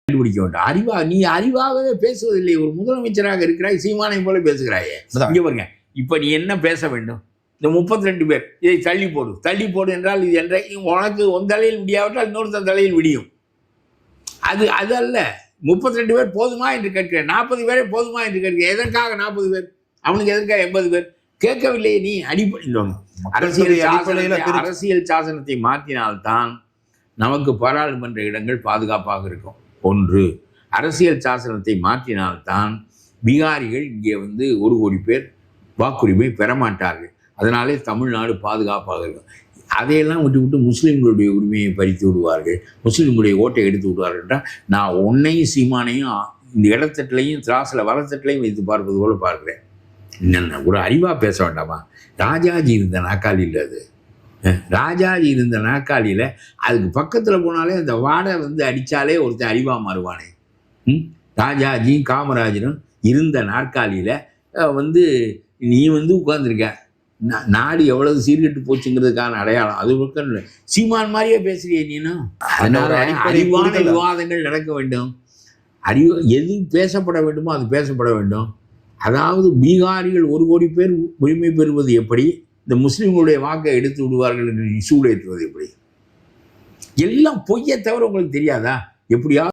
கண்டுபிடிக்க வேண்டும். நீ அறிவாகவே பேசுவதில்லை. ஒரு முதலமைச்சராக இருக்கிறாய், சீமானை போல பேசுகிறாயே. இங்க பாருங்க, இப்ப நீ என்ன பேச வேண்டும்? இந்த 32 பேர் இதை தள்ளி போடு என்றால் இது என்ற உனக்கு உன் தலையில் விடியாவிட்டால் இன்னொருத்தன் தலையில் விடியும். அது அல்ல. 32 பேர் போதுமா என்று கேட்கிறேன். 40 பேரே போதுமா என்று கேட்கிறேன். எதற்காக 40 பேர்? அவனுக்கு எதற்காக 80 பேர்? கேட்கவில்லையே. நீ அரசியல் சாசனத்தை மாற்றினால்தான் நமக்கு பாராளுமன்ற இடங்கள் பாதுகாப்பாக இருக்கும். ஒன்று, அரசியல் சாசனத்தை மாற்றினால்தான் பீகாரிகள் இங்கே 1 கோடி பேர் வாக்குரிமை பெறமாட்டார்கள். அதனாலே தமிழ்நாடு பாதுகாப்பாக இருக்கும். அதையெல்லாம் விட்டு முஸ்லீம்களுடைய உரிமையை பறித்து விடுவார்கள், முஸ்லீம்களுடைய ஓட்டை எடுத்து விடுவார்கள் என்றால் நான் உன்னையும் சீமானையும் இந்த இடத்தட்டிலையும் திராசில் வளத்தட்டிலையும் வைத்து பார்ப்பது போல பார்க்குறேன். என்னென்ன ஒரு அறிவாக பேச வேண்டாமா? ராஜாஜி இருந்த நாற்காலியில் ராஜாஜி இருந்த நாற்காலியில் அதுக்கு பக்கத்தில் போனாலே அந்த வாடை அடித்தாலே ஒருத்தன் அறிவாக மாறுவானே. ராஜாஜியும் காமராஜரும் இருந்த நாற்காலியில் நீ உட்கார்ந்துருக்க. நாடு எவ்வளவு சீர்கெட்டு போச்சுங்கிறதுக்கான அடையாளம் அது பக்கம் இல்லை. சீமான் மாதிரியே பேசுறியே நீனும். அதனால அறிவான விவாதங்கள் நடக்க வேண்டும். எது பேசப்பட வேண்டுமோ அது பேசப்பட வேண்டும். அதாவது பீகாரிகள் 1 கோடி பேர் உரிமை பெறுவது எப்படி, இந்த முஸ்லீம்களுடைய வாக்கை எடுத்து விடுவார்கள் என்று சூடேற்றுவது எப்படி, எல்லாம் பொய்யை தவிர உங்களுக்கு தெரியாதா? எப்படியா